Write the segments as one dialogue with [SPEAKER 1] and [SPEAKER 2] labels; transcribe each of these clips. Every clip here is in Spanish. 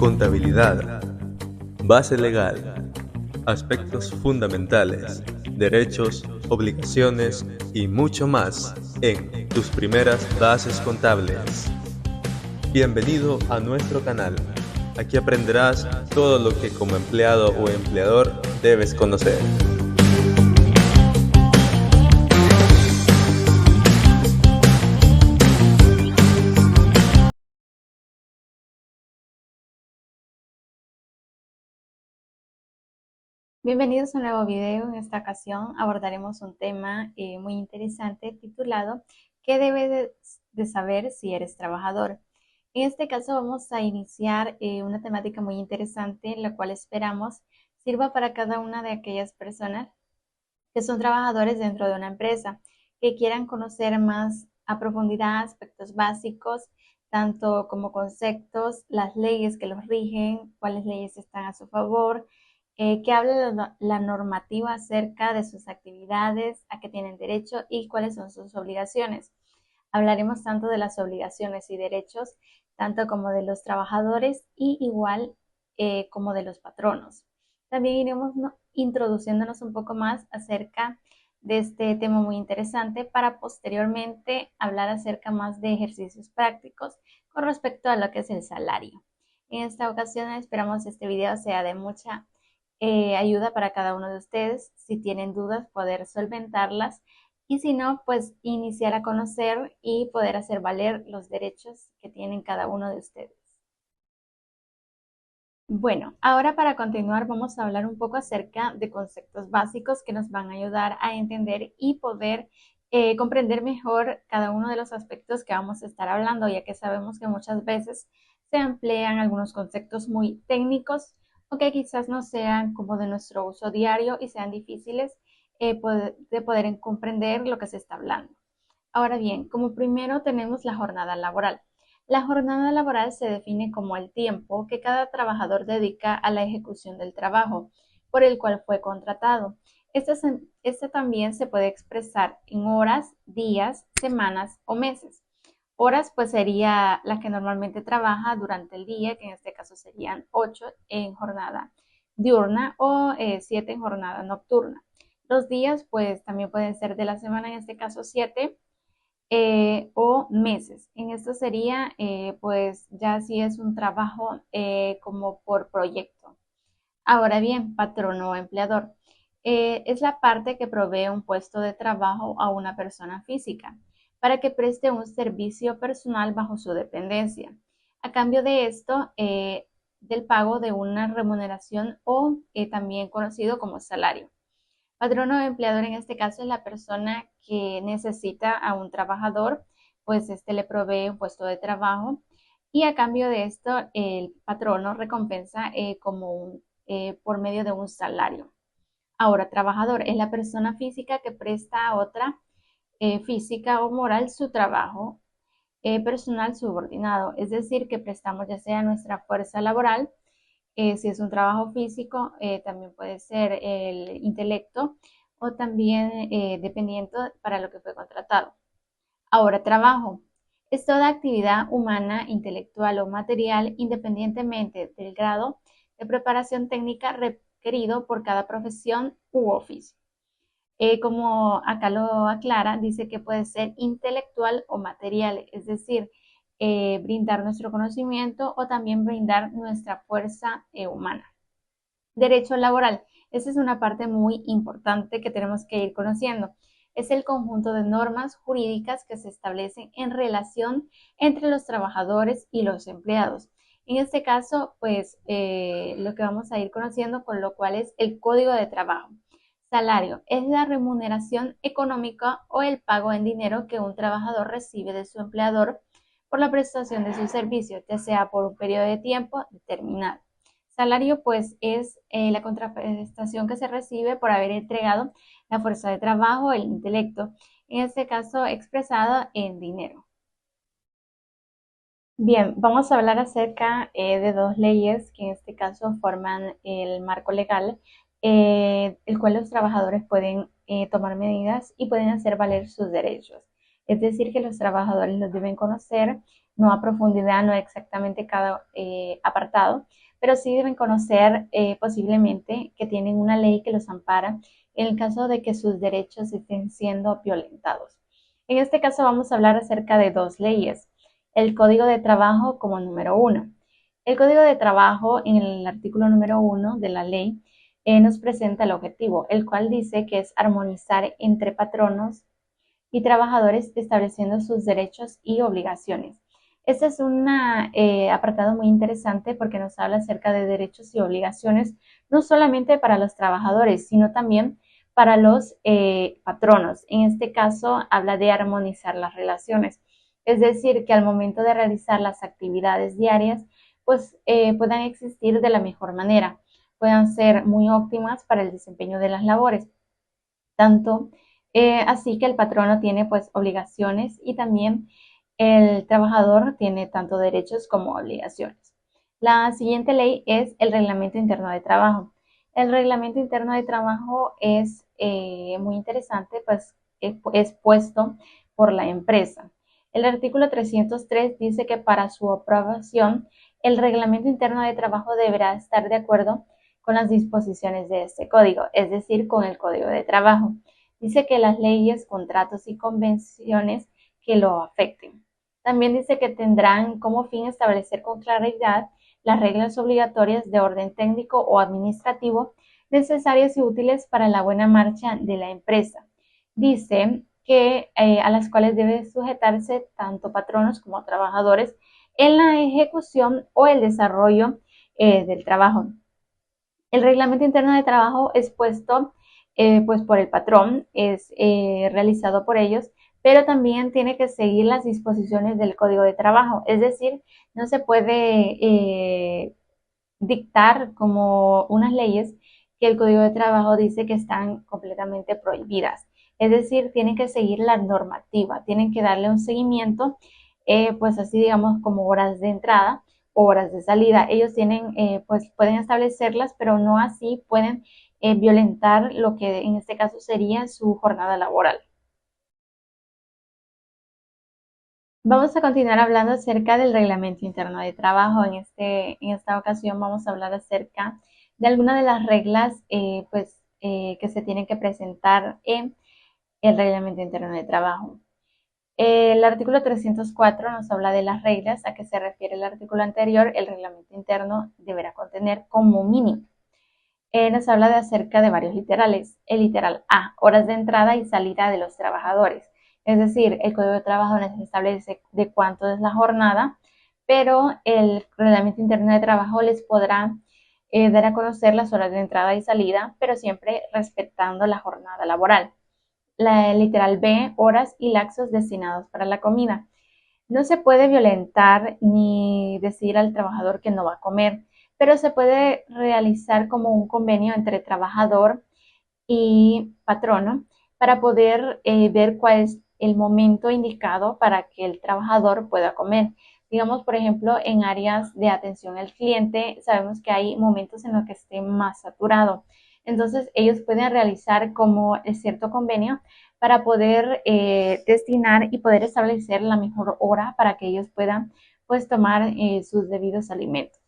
[SPEAKER 1] Contabilidad, base legal, aspectos fundamentales, derechos, obligaciones y mucho más en tus primeras bases contables. Bienvenido a nuestro canal. Aquí aprenderás todo lo que como empleado o empleador debes conocer.
[SPEAKER 2] Bienvenidos a un nuevo video. En esta ocasión abordaremos un tema muy interesante titulado ¿Qué debes de saber si eres trabajador? En este caso vamos a iniciar una temática muy interesante, la cual esperamos sirva para cada una de aquellas personas que son trabajadores dentro de una empresa, que quieran conocer más a profundidad aspectos básicos, tanto como conceptos, las leyes que los rigen, cuáles leyes están a su favor, que hable la normativa acerca de sus actividades, a qué tienen derecho y cuáles son sus obligaciones. Hablaremos tanto de las obligaciones y derechos, tanto como de los trabajadores y igual como de los patronos. También iremos introduciéndonos un poco más acerca de este tema muy interesante para posteriormente hablar acerca más de ejercicios prácticos con respecto a lo que es el salario. En esta ocasión esperamos este video sea de mucha ayuda para cada uno de ustedes. Si tienen dudas, poder solventarlas y si no, pues iniciar a conocer y poder hacer valer los derechos que tienen cada uno de ustedes. Bueno, ahora para continuar vamos a hablar un poco acerca de conceptos básicos que nos van a ayudar a entender y poder comprender mejor cada uno de los aspectos que vamos a estar hablando, ya que sabemos que muchas veces se emplean algunos conceptos muy técnicos o que quizás no sean como de nuestro uso diario y sean difíciles de poder comprender lo que se está hablando. Ahora bien, como primero tenemos la jornada laboral. La jornada laboral se define como el tiempo que cada trabajador dedica a la ejecución del trabajo por el cual fue contratado. Este también se puede expresar en horas, días, semanas o meses. Horas pues sería la que normalmente trabaja durante el día, que en este caso serían 8 en jornada diurna o 7 en jornada nocturna. Los días pues también pueden ser de la semana, en este caso 7 o meses. En esto sería, pues ya si es un trabajo como por proyecto. Ahora bien, patrono o empleador. Es la parte que provee un puesto de trabajo a una persona física para que preste un servicio personal bajo su dependencia. A cambio de esto, del pago de una remuneración o también conocido como salario. Patrono o empleador en este caso es la persona que necesita a un trabajador, pues este le provee un puesto de trabajo y a cambio de esto el patrono recompensa por medio de un salario. Ahora, trabajador es la persona física que presta a otra física o moral su trabajo personal subordinado, es decir, que prestamos ya sea nuestra fuerza laboral, si es un trabajo físico, también puede ser el intelecto o también dependiendo para lo que fue contratado. Ahora, trabajo. Es toda actividad humana, intelectual o material, independientemente del grado de preparación técnica requerido por cada profesión u oficio. Como acá lo aclara, dice que puede ser intelectual o material, es decir, brindar nuestro conocimiento o también brindar nuestra fuerza humana. Derecho laboral. Esa es una parte muy importante que tenemos que ir conociendo. Es el conjunto de normas jurídicas que se establecen en relación entre los trabajadores y los empleados. En este caso, pues lo que vamos a ir conociendo, con lo cual es el código de trabajo. Salario es la remuneración económica o el pago en dinero que un trabajador recibe de su empleador por la prestación de sus servicios, ya sea por un periodo de tiempo determinado. Salario, pues, es la contraprestación que se recibe por haber entregado la fuerza de trabajo, el intelecto, en este caso expresado en dinero. Bien, vamos a hablar acerca de dos leyes que en este caso forman el marco legal, el cual los trabajadores pueden tomar medidas y pueden hacer valer sus derechos. Es decir, que los trabajadores los deben conocer no a profundidad, no exactamente cada apartado, pero sí deben conocer posiblemente que tienen una ley que los ampara en el caso de que sus derechos estén siendo violentados. En este caso vamos a hablar acerca de dos leyes. El Código de Trabajo como número uno. El Código de Trabajo en el artículo número 1 de la ley nos presenta el objetivo, el cual dice que es armonizar entre patronos y trabajadores estableciendo sus derechos y obligaciones. Este es un apartado muy interesante porque nos habla acerca de derechos y obligaciones, no solamente para los trabajadores, sino también para los patronos. En este caso, habla de armonizar las relaciones, es decir, que al momento de realizar las actividades diarias, pues puedan existir de la mejor manera, puedan ser muy óptimas para el desempeño de las labores, tanto así que el patrono tiene pues obligaciones y también el trabajador tiene tanto derechos como obligaciones. La siguiente ley es el Reglamento Interno de Trabajo. El Reglamento Interno de Trabajo es muy interesante, pues es puesto por la empresa. El artículo 303 dice que para su aprobación, el Reglamento Interno de Trabajo deberá estar de acuerdo con las disposiciones de este código, es decir, con el Código de Trabajo. Dice que las leyes, contratos y convenciones que lo afecten. También dice que tendrán como fin establecer con claridad las reglas obligatorias de orden técnico o administrativo necesarias y útiles para la buena marcha de la empresa. Dice que a las cuales debe sujetarse tanto patronos como trabajadores en la ejecución o el desarrollo del trabajo. El reglamento interno de trabajo es puesto pues por el patrón, es realizado por ellos, pero también tiene que seguir las disposiciones del Código de Trabajo. Es decir, no se puede dictar como unas leyes que el Código de Trabajo dice que están completamente prohibidas. Es decir, tienen que seguir la normativa, tienen que darle un seguimiento, pues así digamos como horas de entrada, horas de salida. Ellos tienen, pues pueden establecerlas, pero no así pueden violentar lo que en este caso sería su jornada laboral. Vamos a continuar hablando acerca del reglamento interno de trabajo. En esta ocasión vamos a hablar acerca de algunas de las reglas que se tienen que presentar en el reglamento interno de trabajo. El artículo 304 nos habla de las reglas a que se refiere el artículo anterior. El reglamento interno deberá contener como mínimo. Nos habla de acerca de varios literales. El literal A, horas de entrada y salida de los trabajadores. Es decir, el Código de Trabajo nos establece de cuánto es la jornada, pero el Reglamento Interno de Trabajo les podrá dar a conocer las horas de entrada y salida, pero siempre respetando la jornada laboral. La literal B, horas y lapsos destinados para la comida. No se puede violentar ni decir al trabajador que no va a comer, pero se puede realizar como un convenio entre trabajador y patrono para poder ver cuál es el momento indicado para que el trabajador pueda comer. Digamos, por ejemplo, en áreas de atención al cliente, sabemos que hay momentos en los que esté más saturado. Entonces, ellos pueden realizar como cierto convenio para poder destinar y poder establecer la mejor hora para que ellos puedan pues tomar sus debidos alimentos.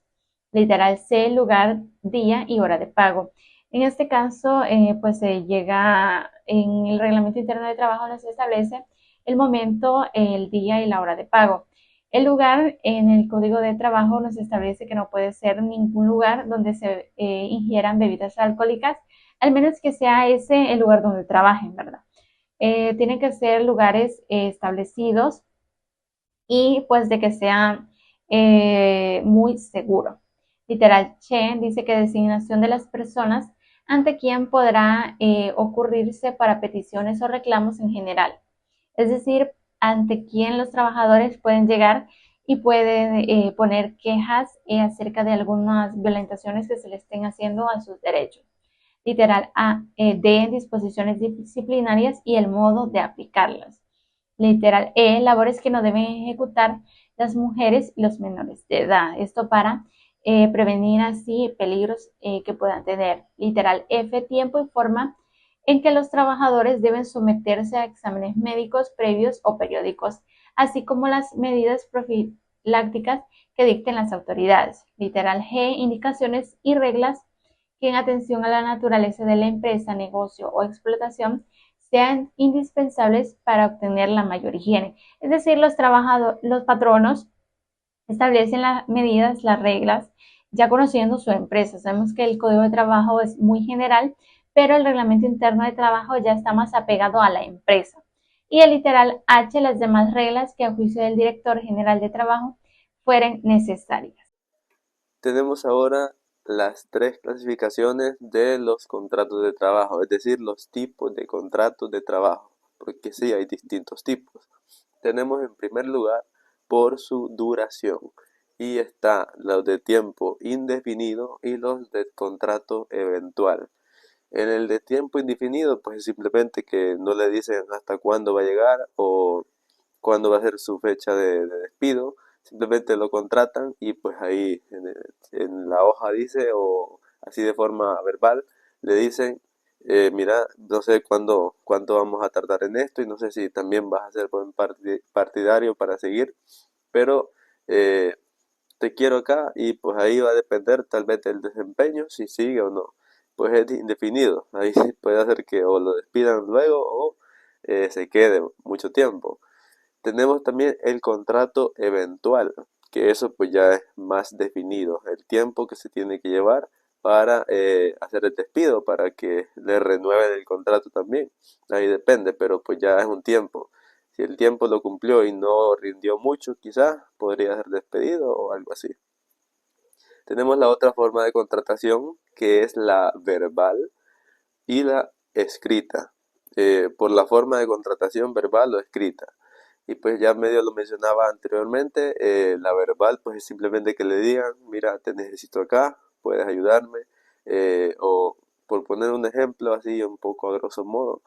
[SPEAKER 2] Literal C, lugar, día y hora de pago. En este caso, pues se llega en el reglamento interno de trabajo, nos establece el momento, el día y la hora de pago. El lugar en el código de trabajo nos establece que no puede ser ningún lugar donde se ingieran bebidas alcohólicas, al menos que sea ese el lugar donde trabajen, ¿verdad? Tienen que ser lugares establecidos y pues de que sea muy seguro. Literal, Che dice que designación de las personas ante quien podrá ocurrirse para peticiones o reclamos en general. Es decir, ante quien los trabajadores pueden llegar y pueden poner quejas acerca de algunas violentaciones que se le estén haciendo a sus derechos. Literal A, D, disposiciones disciplinarias y el modo de aplicarlas. Literal E, labores que no deben ejecutar las mujeres y los menores de edad. Esto para prevenir así peligros que puedan tener. Literal F, tiempo y forma en que los trabajadores deben someterse a exámenes médicos previos o periódicos así como las medidas profilácticas que dicten las autoridades. Literal G, indicaciones y reglas que en atención a la naturaleza de la empresa, negocio o explotación sean indispensables para obtener la mayor higiene. Es decir, los patronos establecen las medidas, las reglas, ya conociendo su empresa. Sabemos que el código de trabajo es muy general, pero el reglamento interno de trabajo ya está más apegado a la empresa. Y el literal H, las demás reglas que a juicio del director general de trabajo fueren necesarias.
[SPEAKER 1] Tenemos ahora las tres clasificaciones de los contratos de trabajo, es decir, los tipos de contratos de trabajo, porque sí hay distintos tipos. Tenemos en primer lugar por su duración y está los de tiempo indefinido y los de contrato eventual. En el de tiempo indefinido, pues simplemente que no le dicen hasta cuándo va a llegar o cuándo va a ser su fecha de despido, simplemente lo contratan y pues ahí en la hoja dice o así de forma verbal le dicen, mira, no sé cuánto vamos a tardar en esto y no sé si también vas a ser buen partidario para seguir, pero eh, te quiero acá y pues ahí va a depender tal vez del desempeño, si sigue o no. Pues es indefinido, ahí puede hacer que o lo despidan luego o se quede mucho tiempo. Tenemos también el contrato eventual, que eso pues ya es más definido, el tiempo que se tiene que llevar para hacer el despido, para que le renueven el contrato también. Ahí depende, pero pues ya es un tiempo. Si el tiempo lo cumplió y no rindió mucho, quizás podría ser despedido o algo así. Tenemos la otra forma de contratación, que es la verbal y la escrita. Por la forma de contratación verbal o escrita. Y pues ya medio lo mencionaba anteriormente, la verbal pues es simplemente que le digan, mira, te necesito acá, puedes ayudarme, o por poner un ejemplo así un poco a grosso modo,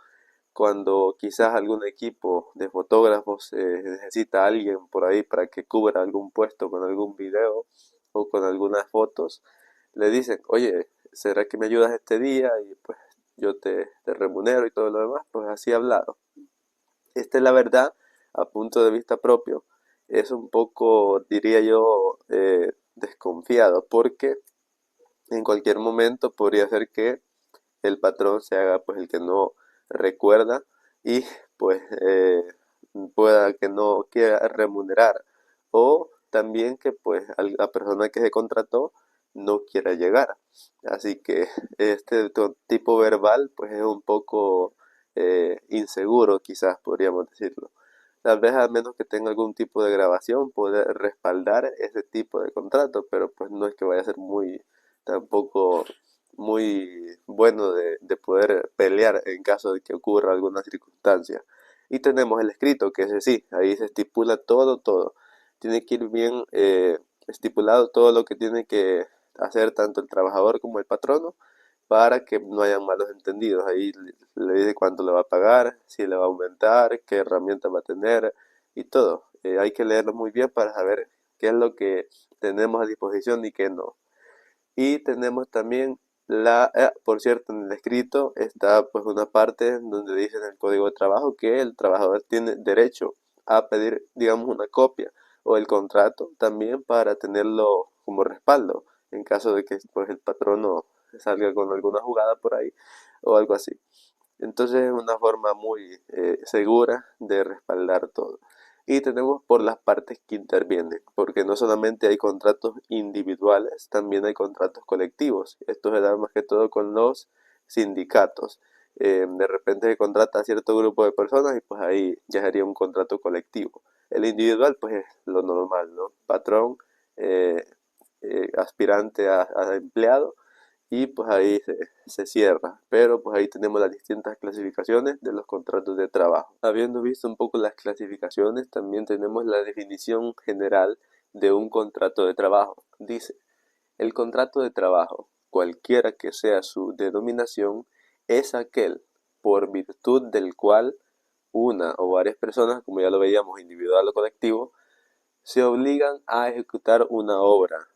[SPEAKER 1] cuando quizás algún equipo de fotógrafos necesita a alguien por ahí para que cubra algún puesto con algún video o con algunas fotos, le dicen, oye, ¿será que me ayudas este día? Y pues yo te remunero y todo lo demás, pues así hablado. Esta es la verdad, a punto de vista propio, es un poco, diría yo, desconfiado, porque en cualquier momento podría ser que el patrón se haga pues el que no recuerda y pues pueda que no quiera remunerar o también que pues la persona que se contrató no quiera llegar. Así que este tipo verbal pues es un poco inseguro, quizás podríamos decirlo. Tal vez al menos que tenga algún tipo de grabación poder respaldar ese tipo de contrato, pero pues no es que vaya a ser muy tampoco muy bueno de poder pelear en caso de que ocurra alguna circunstancia. Y tenemos el escrito, que es sí, ahí se estipula todo. Tiene que ir bien estipulado todo lo que tiene que hacer tanto el trabajador como el patrono para que no haya malos entendidos. Ahí le dice cuánto le va a pagar, si le va a aumentar, qué herramientas va a tener y todo. Hay que leerlo muy bien para saber qué es lo que tenemos a disposición y qué no. Y tenemos también por cierto, en el escrito está pues una parte donde dice en el código de trabajo que el trabajador tiene derecho a pedir, digamos, una copia o el contrato también para tenerlo como respaldo en caso de que pues el patrono salga con alguna jugada por ahí o algo así. Entonces es una forma muy segura de respaldar todo. Y tenemos por las partes que intervienen, porque no solamente hay contratos individuales, también hay contratos colectivos. Esto se da más que todo con los sindicatos. De repente se contrata a cierto grupo de personas y pues ahí ya sería un contrato colectivo. El individual pues es lo normal, ¿no? Patrón, eh, aspirante a empleado y pues ahí se cierra. Pero pues ahí tenemos las distintas clasificaciones de los contratos de trabajo. Habiendo visto un poco las clasificaciones, también tenemos la definición general de un contrato de trabajo. Dice, el contrato de trabajo, cualquiera que sea su denominación, es aquel por virtud del cual una o varias personas, como ya lo veíamos, individual o colectivo, se obligan a ejecutar una obra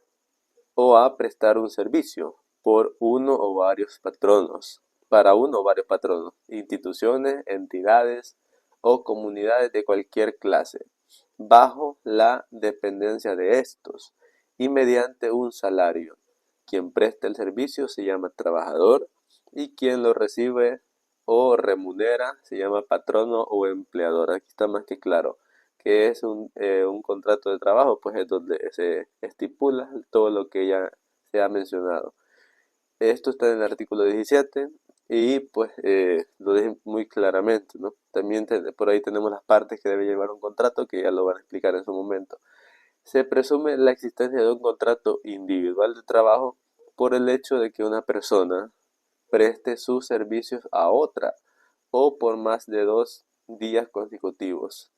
[SPEAKER 1] o a prestar un servicio por uno o varios patronos, para uno o varios patronos, instituciones, entidades o comunidades de cualquier clase. bajo la dependencia de estos y mediante un salario. Quien presta el servicio se llama trabajador y quien lo recibe o remunera se llama patrono o empleador. Aquí está más que claro que es un contrato de trabajo, pues es donde se estipula todo lo que ya se ha mencionado. Esto está en el artículo 17 y pues lo dejen muy claramente, ¿no? También por ahí tenemos las partes que debe llevar un contrato, que ya lo van a explicar en su momento. Se presume la existencia de un contrato individual de trabajo por el hecho de que una persona preste sus servicios a otra o por más de 2 días consecutivos.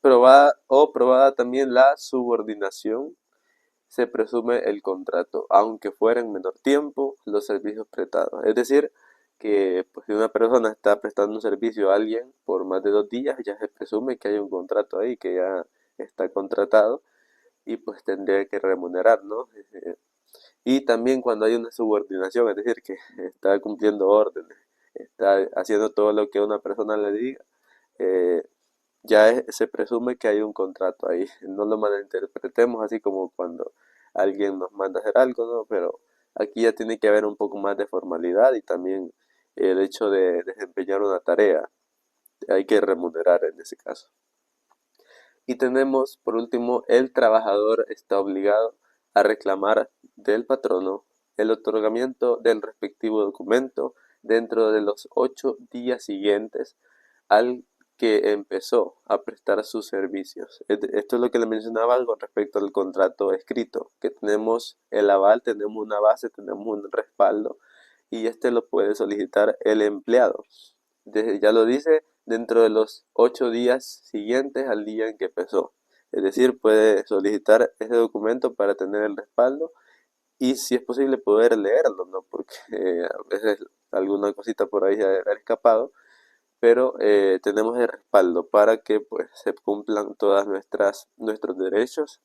[SPEAKER 1] Probada también la subordinación, se presume el contrato, aunque fuera en menor tiempo los servicios prestados. Es decir, que pues, si una persona está prestando un servicio a alguien por más de 2 días, ya se presume que hay un contrato ahí, que ya está contratado y pues tendría que remunerar, ¿no? Y también cuando hay una subordinación, es decir, que está cumpliendo órdenes, está haciendo todo lo que una persona le diga, eh, se presume que hay un contrato ahí. No lo malinterpretemos así como cuando alguien nos manda a hacer algo, ¿no? Pero aquí ya tiene que haber un poco más de formalidad y también el hecho de desempeñar una tarea. Hay que remunerar en ese caso. Y tenemos, por último, el trabajador está obligado a reclamar del patrono el otorgamiento del respectivo documento dentro de los 8 días siguientes al que empezó a prestar sus servicios. Esto es lo que le mencionaba con respecto al contrato escrito, que tenemos el aval, tenemos una base, tenemos un respaldo y este lo puede solicitar el empleado. Ya lo dice, dentro de los 8 días siguientes al día en que empezó. Es decir, puede solicitar ese documento para tener el respaldo y si es posible poder leerlo, ¿no? Porque a veces alguna cosita por ahí se ha escapado, pero tenemos el respaldo para que pues se cumplan todas nuestros derechos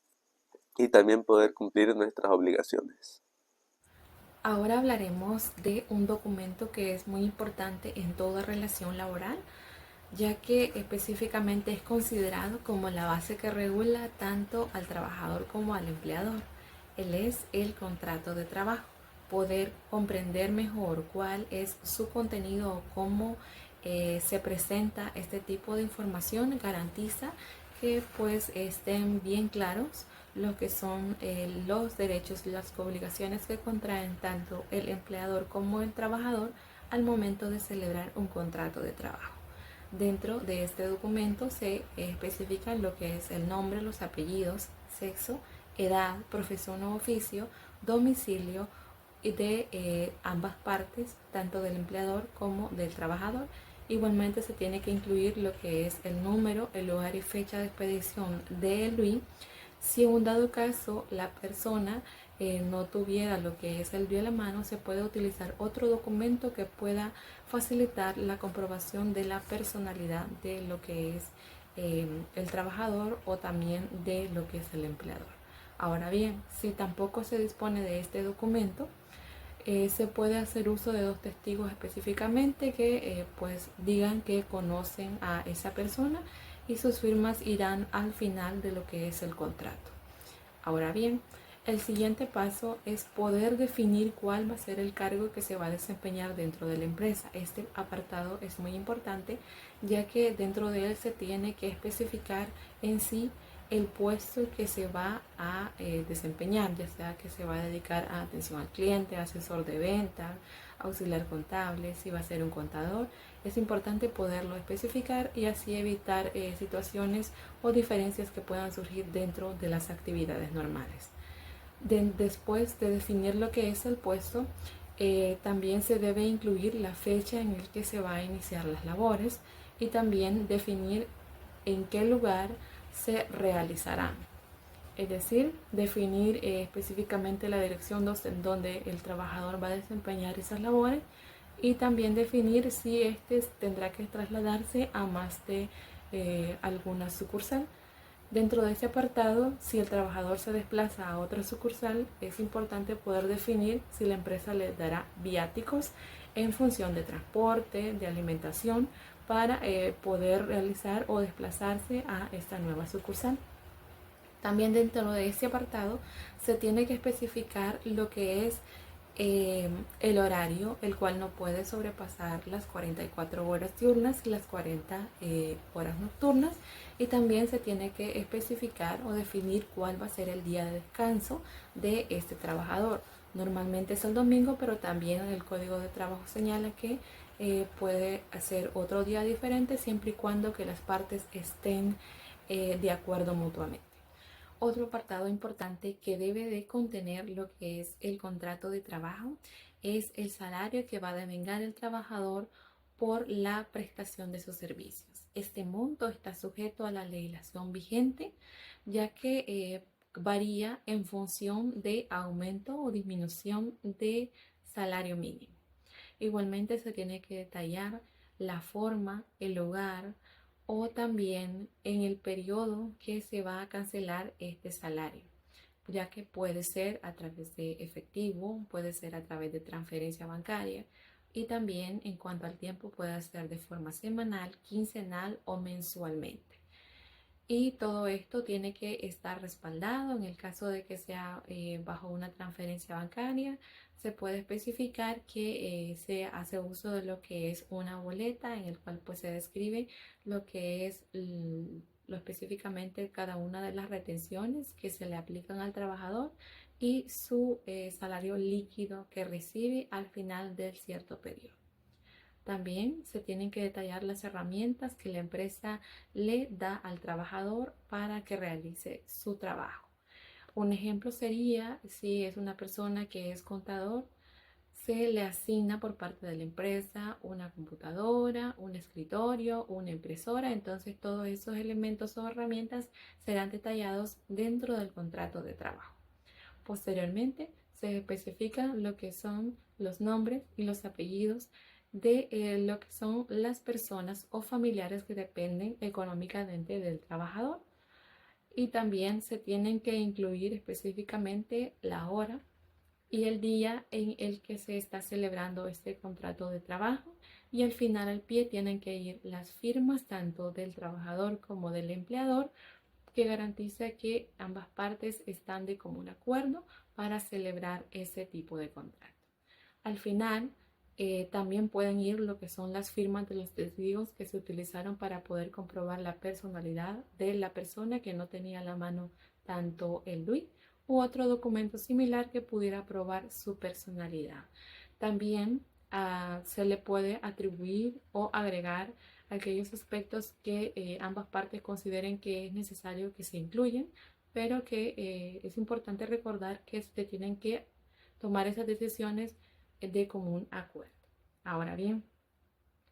[SPEAKER 1] y también poder cumplir nuestras obligaciones.
[SPEAKER 3] Ahora hablaremos de un documento que es muy importante en toda relación laboral, ya que específicamente es considerado como la base que regula tanto al trabajador como al empleador. Él es el contrato de trabajo. Poder comprender mejor cuál es su contenido o cómo se presenta este tipo de información garantiza que pues estén bien claros lo que son los derechos y las obligaciones que contraen tanto el empleador como el trabajador al momento de celebrar un contrato de trabajo. Dentro de este documento se especifican lo que es el nombre, los apellidos, sexo, edad, profesión o oficio, domicilio de ambas partes, tanto del empleador como del trabajador. Igualmente se tiene que incluir lo que es el número, el lugar y fecha de expedición del BUI. Si en un dado caso la persona no tuviera lo que es el BUI a la mano, se puede utilizar otro documento que pueda facilitar la comprobación de la personalidad de lo que es el trabajador o también de lo que es el empleador. Ahora bien, si tampoco se dispone de este documento, se puede hacer uso de 2 testigos específicamente que pues digan que conocen a esa persona y sus firmas irán al final de lo que es el contrato. Ahora bien, el siguiente paso es poder definir cuál va a ser el cargo que se va a desempeñar dentro de la empresa. Este apartado es muy importante ya que dentro de él se tiene que especificar en sí el puesto que se va a desempeñar, ya sea que se va a dedicar a atención al cliente, asesor de venta, auxiliar contable, si va a ser un contador. Es importante poderlo especificar y así evitar situaciones o diferencias que puedan surgir dentro de las actividades normales. Después de definir lo que es el puesto, también se debe incluir la fecha en el que se va a iniciar las labores y también definir en qué lugar se realizarán. Es decir, definir específicamente la dirección en donde el trabajador va a desempeñar esas labores y también definir si éste tendrá que trasladarse a más de alguna sucursal. Dentro de ese apartado, si el trabajador se desplaza a otra sucursal, es importante poder definir si la empresa le dará viáticos en función de transporte, de alimentación, para poder realizar o desplazarse a esta nueva sucursal. También dentro de este apartado se tiene que especificar lo que es el horario, el cual no puede sobrepasar las 44 horas diurnas y las 40 horas nocturnas, y también se tiene que especificar o definir cuál va a ser el día de descanso de este trabajador. Normalmente es el domingo, pero también el Código de Trabajo señala que puede ser otro día diferente siempre y cuando que las partes estén de acuerdo mutuamente. Otro apartado importante que debe de contener lo que es el contrato de trabajo es el salario que va a devengar el trabajador por la prestación de sus servicios. Este monto está sujeto a la legislación vigente, ya que varía en función de aumento o disminución de salario mínimo. Igualmente se tiene que detallar la forma, el lugar o también en el periodo que se va a cancelar este salario, ya que puede ser a través de efectivo, puede ser a través de transferencia bancaria, y también en cuanto al tiempo puede ser de forma semanal, quincenal o mensualmente. Y todo esto tiene que estar respaldado. En el caso de que sea bajo una transferencia bancaria, se puede especificar que se hace uso de lo que es una boleta, en el cual pues se describe lo que es lo específicamente cada una de las retenciones que se le aplican al trabajador y su salario líquido que recibe al final del cierto periodo. También se tienen que detallar las herramientas que la empresa le da al trabajador para que realice su trabajo. Un ejemplo sería, si es una persona que es contador, se le asigna por parte de la empresa una computadora, un escritorio, una impresora. Entonces todos esos elementos o herramientas serán detallados dentro del contrato de trabajo. Posteriormente se especifican lo que son los nombres y los apellidos de lo que son las personas o familiares que dependen económicamente del trabajador, y también se tienen que incluir específicamente la hora y el día en el que se está celebrando este contrato de trabajo, y al final al pie tienen que ir las firmas tanto del trabajador como del empleador, que garantiza que ambas partes están de común acuerdo para celebrar ese tipo de contrato. Al final, también pueden ir lo que son las firmas de los testigos que se utilizaron para poder comprobar la personalidad de la persona que no tenía a la mano tanto el DUI u otro documento similar que pudiera probar su personalidad. También se le puede atribuir o agregar aquellos aspectos que ambas partes consideren que es necesario que se incluyan, pero que es importante recordar que se tienen que tomar esas decisiones de común acuerdo. Ahora bien,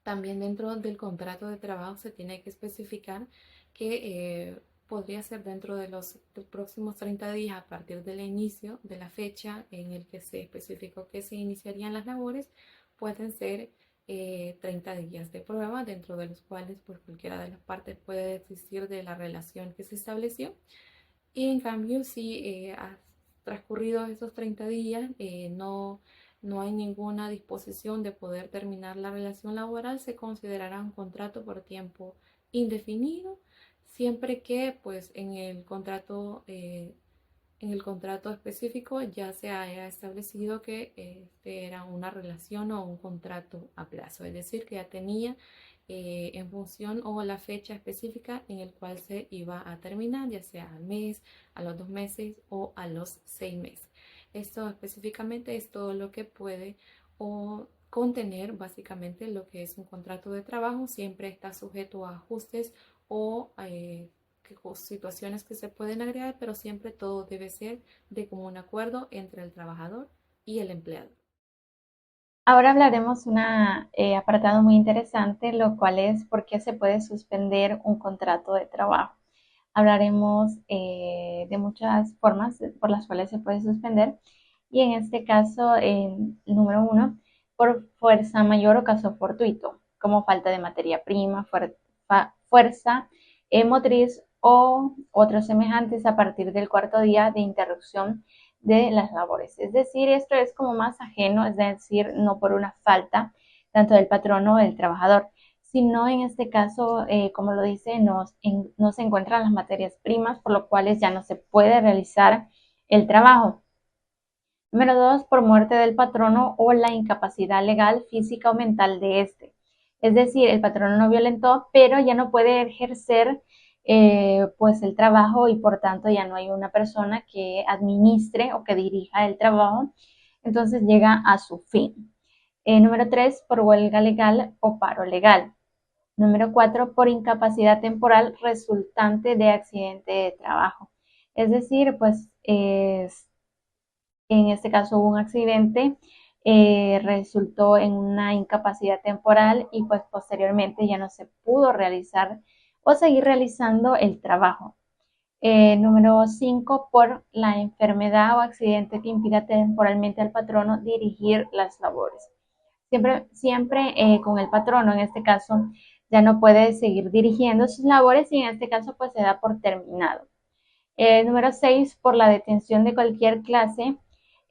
[SPEAKER 3] también dentro del contrato de trabajo se tiene que especificar que podría ser dentro de los próximos 30 días a partir del inicio de la fecha en el que se especificó que se iniciarían las labores. Pueden ser 30 días de prueba, dentro de los cuales pues cualquiera de las partes puede desistir de la relación que se estableció, y en cambio si ha transcurrido esos 30 días no hay ninguna disposición de poder terminar la relación laboral, se considerará un contrato por tiempo indefinido, siempre que pues en el contrato específico ya se haya establecido que era una relación o un contrato a plazo, es decir, que ya tenía en función o la fecha específica en el cual se iba a terminar, ya sea al mes, a los 2 meses o a los 6 meses. Esto específicamente es todo lo que puede o contener básicamente lo que es un contrato de trabajo. Siempre está sujeto a ajustes o situaciones que se pueden agregar, pero siempre todo debe ser de común acuerdo entre el trabajador y el empleador.
[SPEAKER 2] Ahora hablaremos un apartado muy interesante, lo cual es por qué se puede suspender un contrato de trabajo. Hablaremos de muchas formas por las cuales se puede suspender, y en este caso, número 1, por fuerza mayor o caso fortuito, como falta de materia prima, fuerza motriz o otros semejantes a partir del 4.º día de interrupción de las labores. Es decir, esto es como más ajeno, es decir, no por una falta tanto del patrono o del trabajador, sino en este caso, como lo dice, no se encuentran las materias primas, por lo cual ya no se puede realizar el trabajo. Número 2, por muerte del patrono o la incapacidad legal, física o mental de este. Es decir, el patrono no violentó, pero ya no puede ejercer pues el trabajo y por tanto ya no hay una persona que administre o que dirija el trabajo. Entonces llega a su fin. Número 3, por huelga legal o paro legal. Número 4, por incapacidad temporal resultante de accidente de trabajo. Es decir, pues en este caso hubo un accidente, resultó en una incapacidad temporal y pues posteriormente ya no se pudo realizar o seguir realizando el trabajo. Número 5, por la enfermedad o accidente que impida temporalmente al patrono dirigir las labores. Siempre con el patrono, en este caso, ya no puede seguir dirigiendo sus labores y en este caso pues se da por terminado. Número 6, por la detención de cualquier clase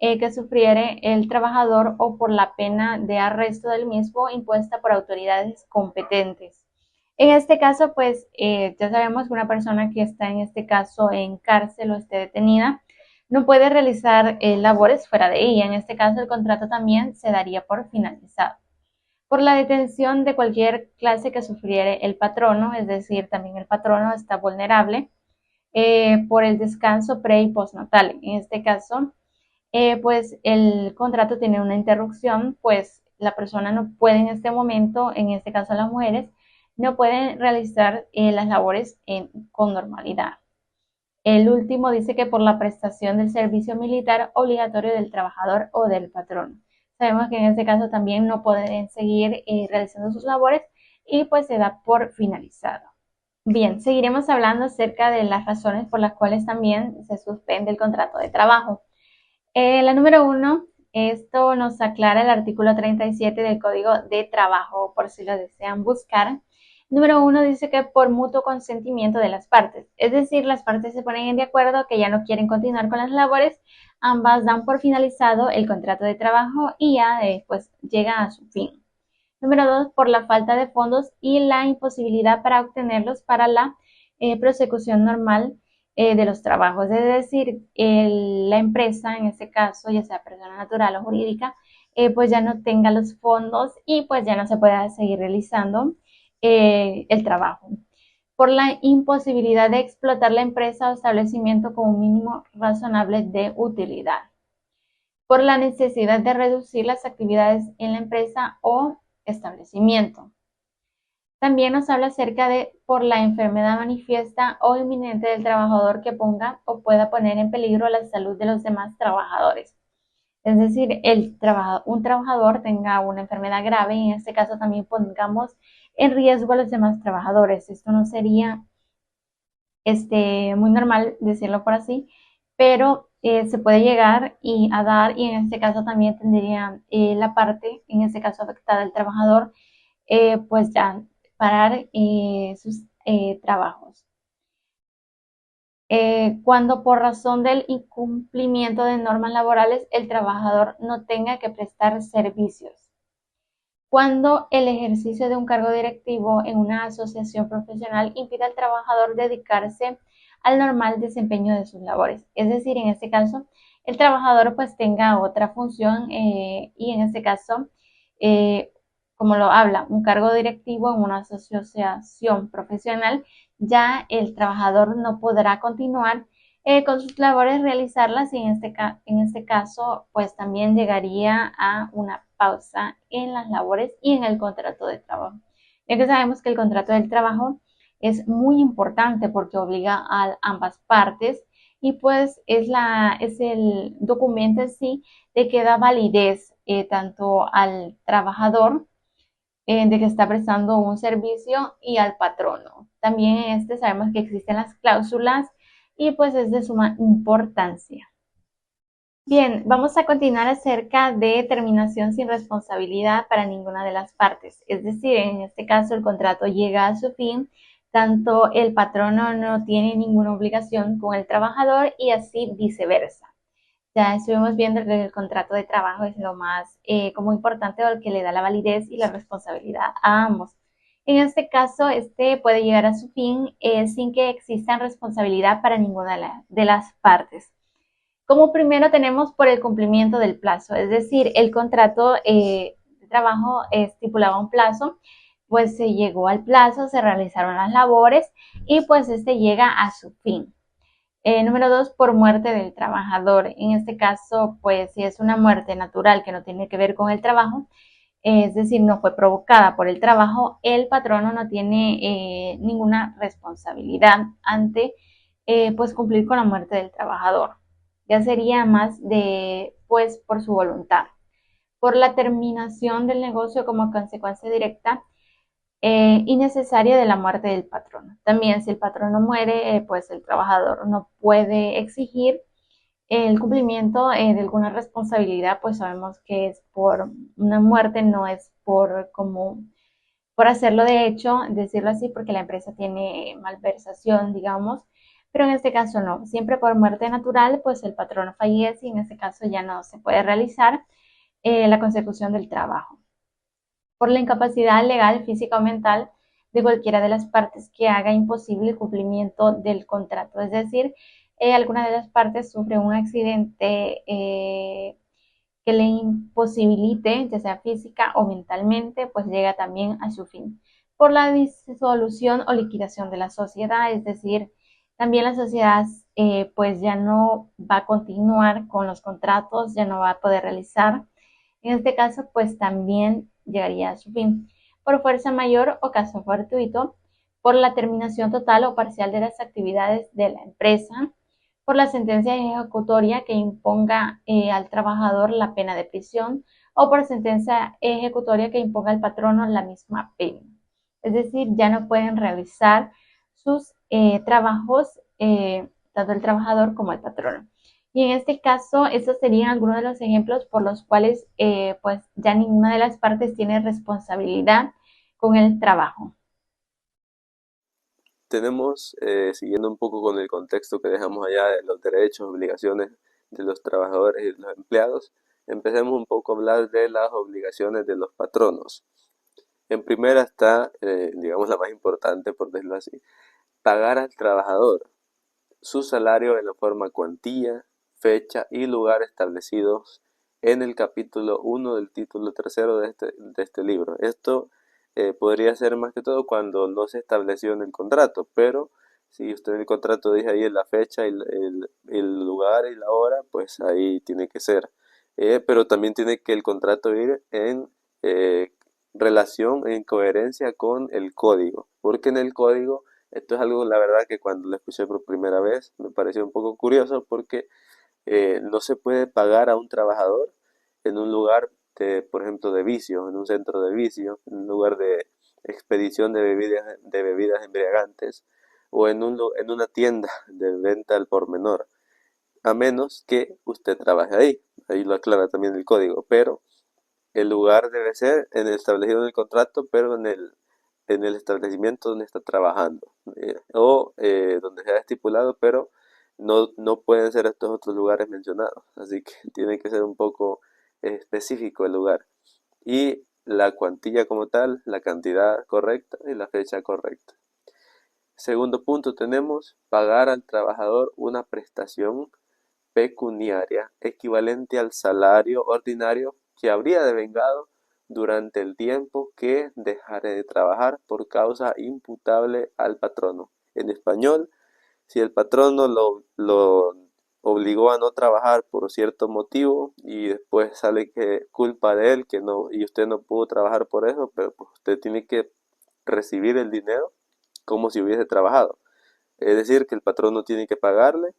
[SPEAKER 2] que sufriere el trabajador o por la pena de arresto del mismo impuesta por autoridades competentes. En este caso, pues ya sabemos que una persona que está en este caso en cárcel o esté detenida no puede realizar labores fuera de ella. En este caso, el contrato también se daría por finalizado. Por la detención de cualquier clase que sufriere el patrono, es decir, también el patrono está vulnerable por el descanso pre y postnatal. En este caso, pues el contrato tiene una interrupción, pues la persona no puede en este momento, en este caso las mujeres, no pueden realizar las labores con normalidad. El último dice que por la prestación del servicio militar obligatorio del trabajador o del patrón. Sabemos que en este caso también no pueden seguir realizando sus labores y pues se da por finalizado. Bien, seguiremos hablando acerca de las razones por las cuales también se suspende el contrato de trabajo. La número 1, esto nos aclara el artículo 37 del Código de Trabajo, por si lo desean buscar. Número 1 dice que por mutuo consentimiento de las partes, es decir, las partes se ponen de acuerdo que ya no quieren continuar con las labores, ambas dan por finalizado el contrato de trabajo y ya pues llega a su fin. Número 2, por la falta de fondos y la imposibilidad para obtenerlos para la prosecución normal de los trabajos. Es decir, la empresa, en este caso, ya sea persona natural o jurídica, pues ya no tenga los fondos y pues ya no se pueda seguir realizando el trabajo. Por la imposibilidad de explotar la empresa o establecimiento con un mínimo razonable de utilidad. Por la necesidad de reducir las actividades en la empresa o establecimiento. También nos habla acerca de por la enfermedad manifiesta o inminente del trabajador que ponga o pueda poner en peligro la salud de los demás trabajadores. Es decir, un trabajador tenga una enfermedad grave y en este caso también pongamos en riesgo a los demás trabajadores. Esto no sería muy normal decirlo por así, pero se puede llegar a dar y en este caso también tendría la parte, en este caso afectada el trabajador, pues ya parar sus trabajos. Cuando por razón del incumplimiento de normas laborales el trabajador no tenga que prestar servicios. Cuando el ejercicio de un cargo directivo en una asociación profesional impide al trabajador dedicarse al normal desempeño de sus labores. Es decir, en este caso, el trabajador pues tenga otra función y en este caso, como lo habla, un cargo directivo en una asociación profesional, ya el trabajador no podrá continuar con sus labores, realizarlas y en este caso pues también llegaría a una pausa en las labores y en el contrato de trabajo. Ya que sabemos que el contrato del trabajo es muy importante porque obliga a ambas partes y pues es el documento en sí de que da validez tanto al trabajador de que está prestando un servicio y al patrono. También en sabemos que existen las cláusulas y pues es de suma importancia. Bien, vamos a continuar acerca de terminación sin responsabilidad para ninguna de las partes. Es decir, en este caso el contrato llega a su fin, tanto el patrono no tiene ninguna obligación con el trabajador y así viceversa. Ya estuvimos viendo que el contrato de trabajo es lo más como importante o el que le da la validez y la responsabilidad a ambos. En este caso, este puede llegar a su fin sin que exista responsabilidad para ninguna de las partes. Como primero tenemos por el cumplimiento del plazo, es decir, el contrato de trabajo estipulaba un plazo, pues se llegó al plazo, se realizaron las labores y pues este llega a su fin. Número dos, por muerte del trabajador. En este caso, pues si es una muerte natural que no tiene que ver con el trabajo, es decir, no fue provocada por el trabajo, el patrono no tiene ninguna responsabilidad ante pues cumplir con la muerte del trabajador. Ya sería más de pues por su voluntad. Por la terminación del negocio como consecuencia directa y necesaria de la muerte del patrono. También si el patrono muere, pues el trabajador no puede exigir el cumplimiento de alguna responsabilidad, pues sabemos que es por una muerte, no es por como por hacerlo de hecho, decirlo así, porque la empresa tiene malversación, digamos, pero en este caso no. Siempre por muerte natural, pues el patrono fallece y en este caso ya no se puede realizar la consecución del trabajo. Por la incapacidad legal, física o mental de cualquiera de las partes que haga imposible el cumplimiento del contrato. Es decir, alguna de las partes sufre un accidente que le imposibilite, ya sea física o mentalmente, pues llega también a su fin. Por la disolución o liquidación de la sociedad, es decir, también la sociedad pues ya no va a continuar con los contratos, ya no va a poder realizar. En este caso, pues también llegaría a su fin. Por fuerza mayor o caso fortuito, por la terminación total o parcial de las actividades de la empresa, por la sentencia ejecutoria que imponga al trabajador la pena de prisión o por sentencia ejecutoria que imponga al patrono la misma pena. Es decir, ya no pueden realizar sus trabajos tanto el trabajador como el patrono. Y en este caso, estos serían algunos de los ejemplos por los cuales pues ya ninguna de las partes tiene responsabilidad con el trabajo.
[SPEAKER 1] Tenemos, siguiendo un poco con el contexto que dejamos allá de los derechos, obligaciones de los trabajadores y de los empleados, empecemos un poco a hablar de las obligaciones de los patronos. En primera está, digamos, la más importante, por decirlo así, pagar al trabajador su salario en la forma cuantía, fecha y lugar establecidos en el capítulo 1 del título tercero de este libro. Esto podría ser más que todo cuando no se estableció en el contrato, pero si usted en el contrato dice ahí la fecha, el lugar y la hora, pues ahí tiene que ser. Pero también tiene que el contrato ir en relación, en coherencia con el código, porque en el código esto es algo, la verdad, que cuando lo escuché por primera vez me pareció un poco curioso porque no se puede pagar a un trabajador en un lugar, por ejemplo, de vicio, en un centro de vicio, en un lugar de expedición de bebidas embriagantes o en una tienda de venta al por menor, a menos que usted trabaje ahí. Ahí lo aclara también el código, pero el lugar debe ser en el establecido en el contrato, pero en el establecimiento donde está trabajando, o donde sea estipulado, pero no pueden ser estos otros lugares mencionados, así que tiene que ser un poco específico el lugar. Y la cuantía como tal, la cantidad correcta y la fecha correcta. Segundo punto, tenemos pagar al trabajador una prestación pecuniaria equivalente al salario ordinario que habría devengado durante el tiempo que dejare de trabajar por causa imputable al patrono. En español, si el patrono lo obligó a no trabajar por cierto motivo y después sale que culpa de él que no, y usted no pudo trabajar por eso, pero pues usted tiene que recibir el dinero como si hubiese trabajado. Es decir, que el patrono tiene que pagarle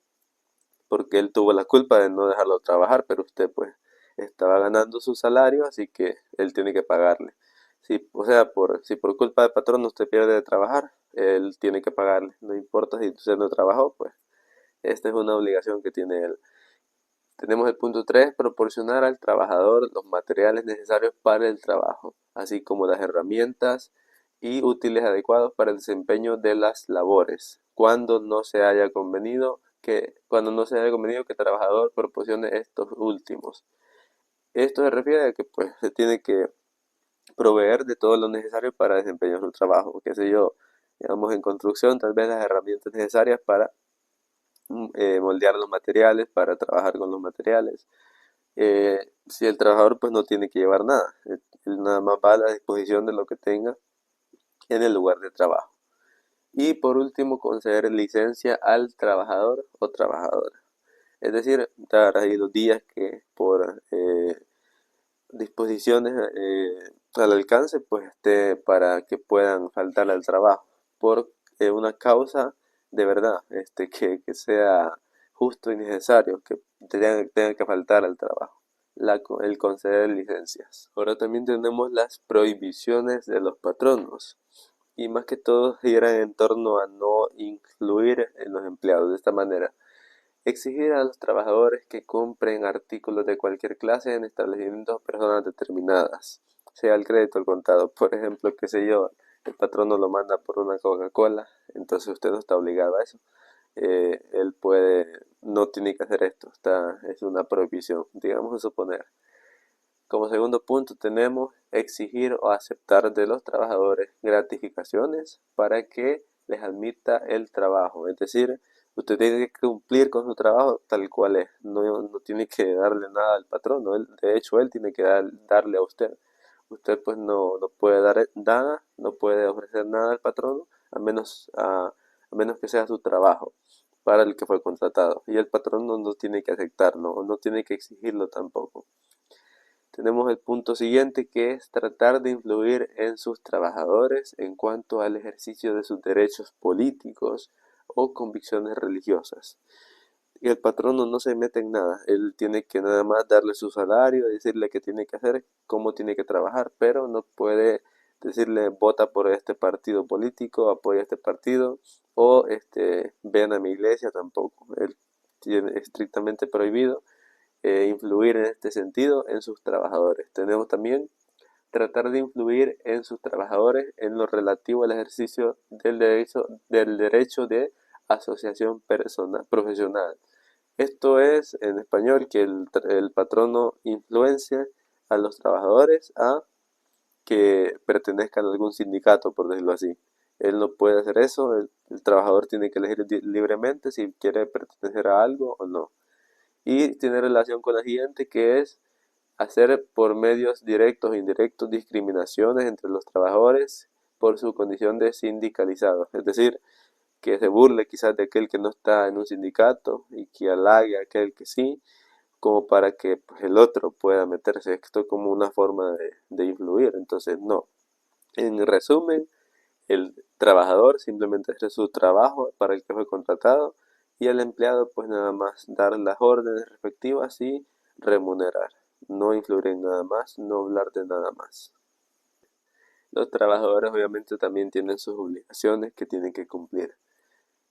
[SPEAKER 1] porque él tuvo la culpa de no dejarlo trabajar, pero usted pues estaba ganando su salario, así que él tiene que pagarle. Si, o sea, si por culpa del patrón usted pierde de trabajar, él tiene que pagarle. No importa si usted no trabajó, pues esta es una obligación que tiene él. Tenemos el punto 3, proporcionar al trabajador los materiales necesarios para el trabajo, así como las herramientas y útiles adecuados para el desempeño de las labores, cuando no se haya convenido que el trabajador proporcione estos últimos. Esto se refiere a que pues se tiene que proveer de todo lo necesario para desempeñar su trabajo, qué sé yo, digamos en construcción, tal vez las herramientas necesarias para moldear los materiales, para trabajar con los materiales. Si el trabajador pues no tiene que llevar nada, él nada más va a la disposición de lo que tenga en el lugar de trabajo. Y por último, conceder licencia al trabajador o trabajadora. Es decir, dar ahí los días que por disposiciones al alcance, pues para que puedan faltar al trabajo por una causa de verdad, que sea justo y necesario, que tenga que faltar al trabajo. El conceder licencias. Ahora también tenemos las prohibiciones de los patronos y más que todo giran en torno a no incluir en los empleados de esta manera. Exigir a los trabajadores que compren artículos de cualquier clase en establecimientos o personas determinadas, sea el crédito o el contado. Por ejemplo, qué sé yo, el patrono lo manda por una Coca-Cola, entonces usted no está obligado a eso. Él no tiene que hacer esto, es una prohibición, digamos a suponer. Como segundo punto tenemos exigir o aceptar de los trabajadores gratificaciones para que les admita el trabajo. Es decir, usted tiene que cumplir con su trabajo tal cual es. No tiene que darle nada al patrón. De hecho, él tiene que darle a usted. Usted pues no puede dar nada, no puede ofrecer nada al patrono a menos que sea su trabajo para el que fue contratado. Y el patrón no tiene que aceptarlo o no tiene que exigirlo tampoco. Tenemos el punto siguiente, que es tratar de influir en sus trabajadores en cuanto al ejercicio de sus derechos políticos o convicciones religiosas. Y el patrono no se mete en nada, él tiene que nada más darle su salario, decirle qué tiene que hacer, cómo tiene que trabajar, pero no puede decirle vota por este partido político, apoya este partido o ven a mi iglesia tampoco. Él tiene estrictamente prohibido influir en este sentido en sus trabajadores. Tenemos también tratar de influir en sus trabajadores en lo relativo al ejercicio del derecho de asociación profesional. Esto es en español que el patrono influencia a los trabajadores a que pertenezcan a algún sindicato, por decirlo así. Él no puede hacer eso, el trabajador tiene que elegir libremente si quiere pertenecer a algo o no. Y tiene relación con la siguiente, que es hacer por medios directos e indirectos discriminaciones entre los trabajadores por su condición de sindicalizados. Es decir, que se burle quizás de aquel que no está en un sindicato y que halague a aquel que sí, como para que pues, el otro pueda meterse. Esto como una forma de influir. Entonces, no. En resumen, el trabajador simplemente hace su trabajo para el que fue contratado y el empleado pues nada más dar las órdenes respectivas y remunerar. No influir en nada más, no hablar de nada más. Los trabajadores obviamente también tienen sus obligaciones que tienen que cumplir.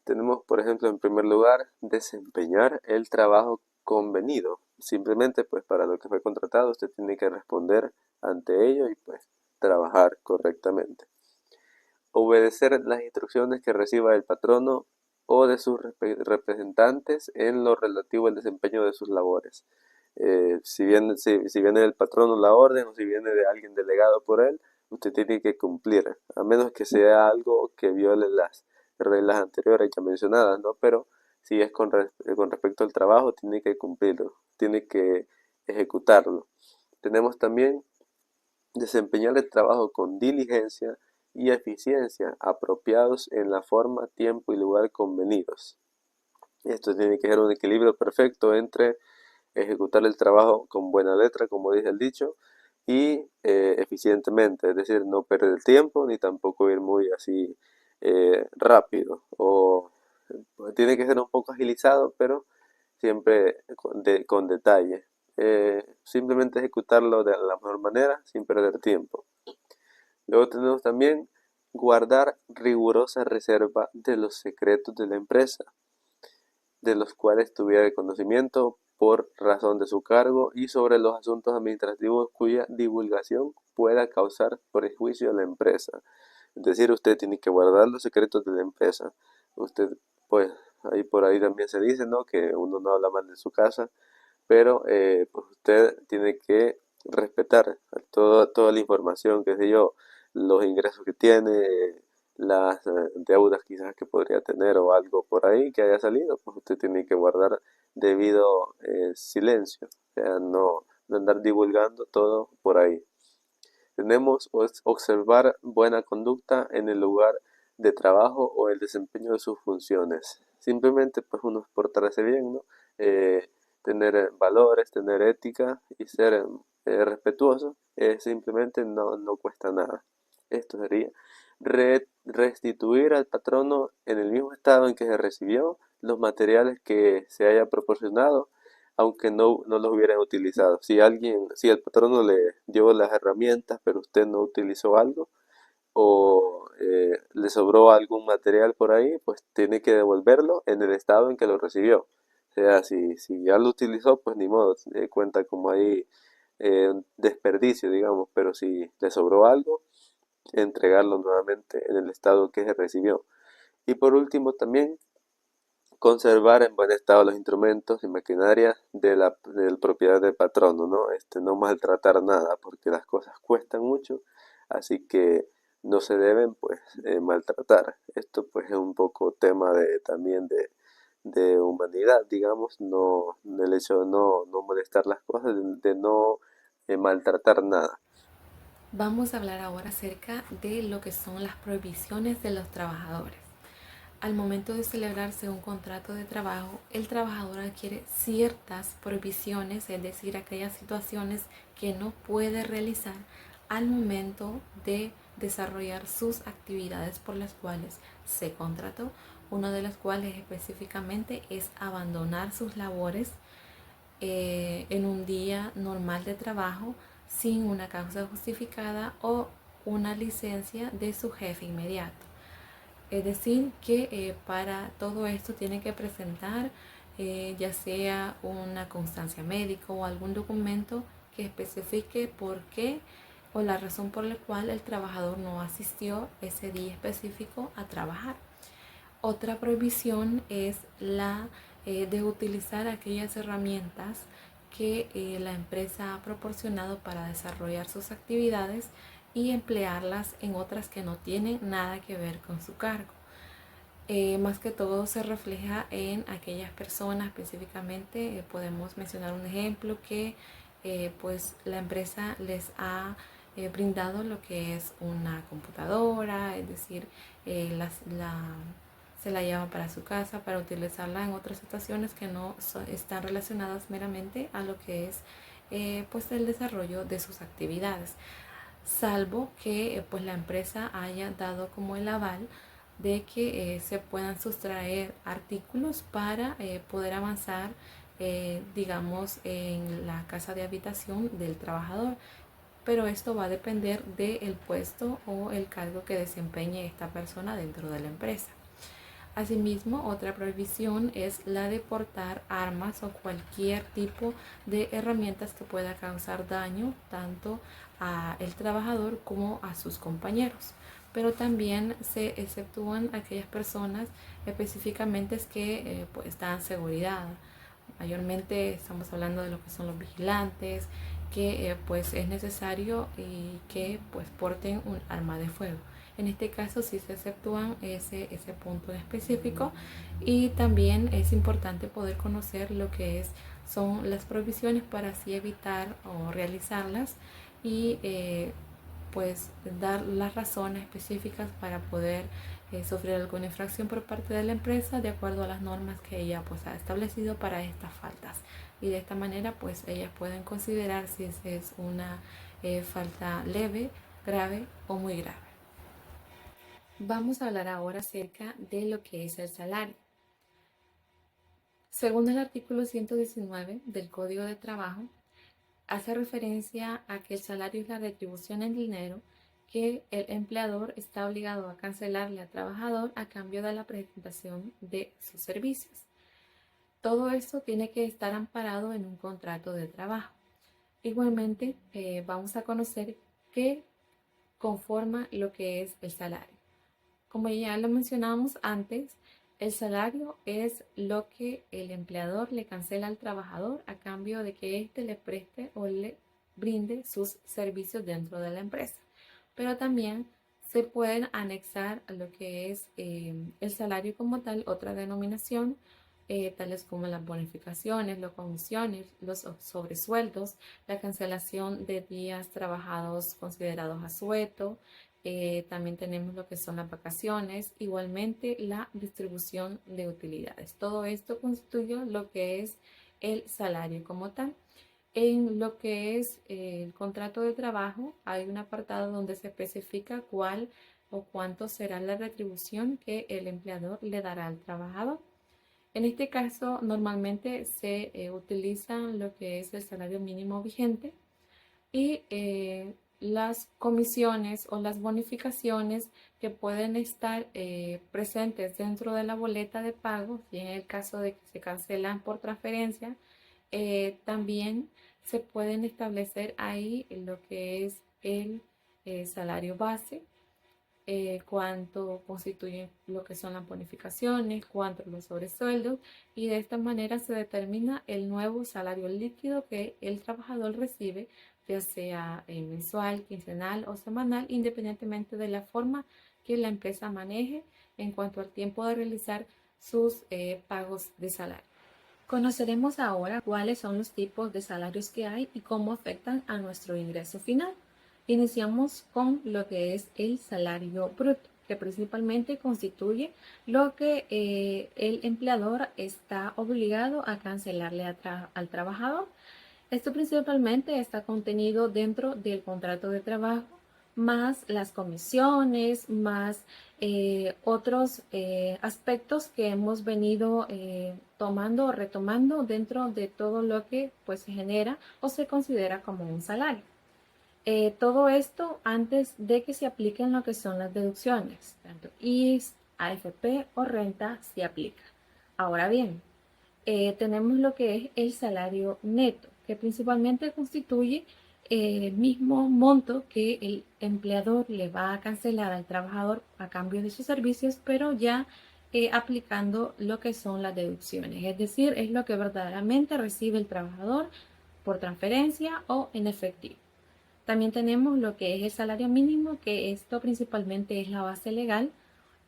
[SPEAKER 1] Tenemos, por ejemplo, en primer lugar, desempeñar el trabajo convenido. Simplemente pues para lo que fue contratado usted tiene que responder ante ello y pues trabajar correctamente. Obedecer las instrucciones que reciba el patrono o de sus representantes en lo relativo al desempeño de sus labores. Si viene del patrono la orden o si viene de alguien delegado por él, usted tiene que cumplir, a menos que sea algo que viole las reglas anteriores ya mencionadas, ¿no? Pero si es con respecto al trabajo, tiene que cumplirlo, tiene que ejecutarlo. Tenemos también desempeñar el trabajo con diligencia y eficiencia apropiados en la forma, tiempo y lugar convenidos. Esto tiene que ser un equilibrio perfecto entre ejecutar el trabajo con buena letra, como dice el dicho, y eficientemente, es decir, no perder el tiempo ni tampoco ir muy así rápido. Tiene que ser un poco agilizado, pero siempre con detalle. Simplemente ejecutarlo de la mejor manera sin perder tiempo. Luego tenemos también guardar rigurosa reserva de los secretos de la empresa, de los cuales tuviera el conocimiento por razón de su cargo y sobre los asuntos administrativos cuya divulgación pueda causar prejuicio a la empresa. Es decir, usted tiene que guardar los secretos de la empresa. Usted, pues, ahí por ahí también se dice, ¿no? Que uno no habla mal de su casa, pero pues usted tiene que respetar toda la información, qué sé yo, los ingresos que tiene, las deudas quizás que podría tener o algo por ahí que haya salido, pues usted tiene que guardar debido silencio, o sea, no andar divulgando todo por ahí. Tenemos observar buena conducta en el lugar de trabajo o el desempeño de sus funciones. Simplemente pues uno portarse bien, ¿no? Tener valores, tener ética y ser respetuoso, simplemente no cuesta nada. Esto sería restituir al patrono en el mismo estado en que se recibió los materiales que se haya proporcionado aunque no los hubieran utilizado. Si el patrono le dio las herramientas, pero usted no utilizó algo, o le sobró algún material por ahí, pues tiene que devolverlo en el estado en que lo recibió. O sea, si ya lo utilizó, pues ni modo, cuenta como ahí un desperdicio, digamos, pero si le sobró algo, entregarlo nuevamente en el estado que se recibió. Y por último, también conservar en buen estado los instrumentos y maquinaria de la propiedad del patrono, ¿no? No maltratar nada, porque las cosas cuestan mucho, así que no se deben, pues, maltratar. Esto, pues, es un poco tema también de humanidad, digamos, no, el hecho de no molestar las cosas, de no maltratar nada.
[SPEAKER 3] Vamos a hablar ahora acerca de lo que son las prohibiciones de los trabajadores. Al momento de celebrarse un contrato de trabajo, el trabajador adquiere ciertas prohibiciones, es decir, aquellas situaciones que no puede realizar al momento de desarrollar sus actividades por las cuales se contrató, una de las cuales específicamente es abandonar sus labores en un día normal de trabajo sin una causa justificada o una licencia de su jefe inmediato. Es decir, que para todo esto tiene que presentar ya sea una constancia médica o algún documento que especifique por qué o la razón por la cual el trabajador no asistió ese día específico a trabajar. Otra prohibición es la de utilizar aquellas herramientas que la empresa ha proporcionado para desarrollar sus actividades y emplearlas en otras que no tienen nada que ver con su cargo. Más que todo se refleja en aquellas personas específicamente, podemos mencionar un ejemplo que pues la empresa les ha brindado lo que es una computadora, es decir, se la llevan para su casa para utilizarla en otras situaciones que no están relacionadas meramente a lo que es pues el desarrollo de sus actividades, salvo que pues la empresa haya dado como el aval de que se puedan sustraer artículos para poder avanzar, digamos, en la casa de habitación del trabajador. Pero esto va a depender del puesto o el cargo que desempeñe esta persona dentro de la empresa. Asimismo, otra prohibición es la de portar armas o cualquier tipo de herramientas que pueda causar daño tanto al trabajador como a sus compañeros. Pero también se exceptúan aquellas personas específicamente que pues dan seguridad. Mayormente estamos hablando de lo que son los vigilantes, que pues es necesario y que pues porten un arma de fuego. En este caso sí se exceptúan ese punto en específico, y también es importante poder conocer lo que son las prohibiciones para así evitar o realizarlas y pues dar las razones específicas para poder sufrir alguna infracción por parte de la empresa de acuerdo a las normas que ella pues ha establecido para estas faltas, y de esta manera pues ellas pueden considerar si es una falta leve, grave o muy grave. Vamos a hablar ahora acerca de lo que es el salario. Según el artículo 119 del Código de Trabajo, hace referencia a que el salario es la retribución en dinero que el empleador está obligado a cancelarle al trabajador a cambio de la presentación de sus servicios. Todo esto tiene que estar amparado en un contrato de trabajo. Igualmente, vamos a conocer qué conforma lo que es el salario. Como ya lo mencionamos antes, el salario es lo que el empleador le cancela al trabajador a cambio de que éste le preste o le brinde sus servicios dentro de la empresa. Pero también se pueden anexar a lo que es el salario como tal, otra denominación, tales como las bonificaciones, las comisiones, los sobresueldos, la cancelación de días trabajados considerados asueto. También tenemos lo que son las vacaciones, igualmente la distribución de utilidades. Todo esto constituye lo que es el salario como tal. En lo que es el contrato de trabajo hay un apartado donde se especifica cuál o cuánto será la retribución que el empleador le dará al trabajador. En este caso, normalmente se utiliza lo que es el salario mínimo vigente y las comisiones o las bonificaciones que pueden estar presentes dentro de la boleta de pago, y en el caso de que se cancelan por transferencia, también se pueden establecer ahí lo que es el salario base, cuánto constituyen lo que son las bonificaciones, cuánto los sobresueldos, y de esta manera se determina el nuevo salario líquido que el trabajador recibe, ya sea mensual, quincenal o semanal, independientemente de la forma que la empresa maneje en cuanto al tiempo de realizar sus pagos de salario. Conoceremos ahora cuáles son los tipos de salarios que hay y cómo afectan a nuestro ingreso final. Iniciamos con lo que es el salario bruto, que principalmente constituye lo que el empleador está obligado a cancelarle al trabajador. Esto principalmente está contenido dentro del contrato de trabajo, más las comisiones, más otros aspectos que hemos venido tomando o retomando dentro de todo lo que pues se genera o se considera como un salario. Todo esto antes de que se apliquen lo que son las deducciones, tanto ISS, AFP o renta se aplica. Ahora bien, tenemos lo que es el salario neto, que principalmente constituye el mismo monto que el empleador le va a cancelar al trabajador a cambio de sus servicios, pero ya aplicando lo que son las deducciones, es decir, es lo que verdaderamente recibe el trabajador por transferencia o en efectivo. También tenemos lo que es el salario mínimo, que esto principalmente es la base legal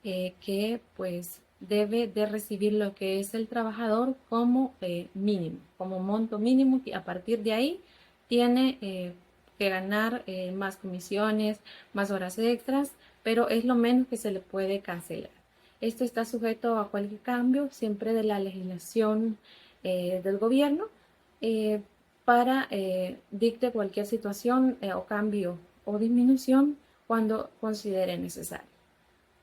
[SPEAKER 3] que pues debe de recibir lo que es el trabajador como mínimo, como monto mínimo, y a partir de ahí tiene que ganar más comisiones, más horas extras, pero es lo menos que se le puede cancelar. Esto está sujeto a cualquier cambio, siempre de la legislación del gobierno, para dicte cualquier situación o cambio o disminución cuando considere necesario.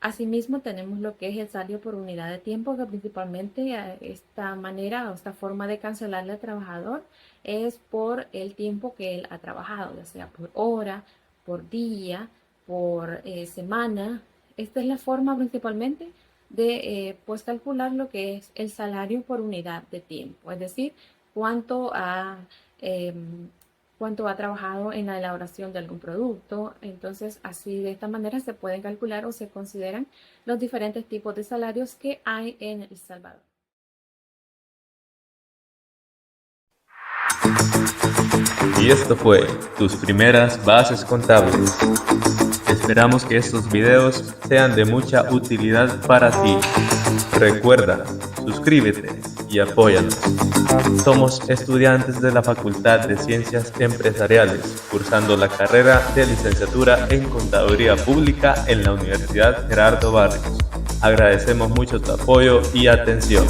[SPEAKER 3] Asimismo, tenemos lo que es el salario por unidad de tiempo, que principalmente esta manera o esta forma de cancelarle al trabajador es por el tiempo que él ha trabajado, ya sea por hora, por día, por semana. Esta es la forma principalmente de pues calcular lo que es el salario por unidad de tiempo, es decir, cuánto ha trabajado en la elaboración de algún producto. Entonces, así de esta manera se pueden calcular o se consideran los diferentes tipos de salarios que hay en El Salvador.
[SPEAKER 1] Y esto fue tus primeras bases contables. Esperamos que estos videos sean de mucha utilidad para ti. Recuerda, suscríbete y apóyanos. Somos estudiantes de la Facultad de Ciencias Empresariales, cursando la carrera de licenciatura en Contaduría Pública en la Universidad Gerardo Barrios. Agradecemos mucho tu apoyo y atención.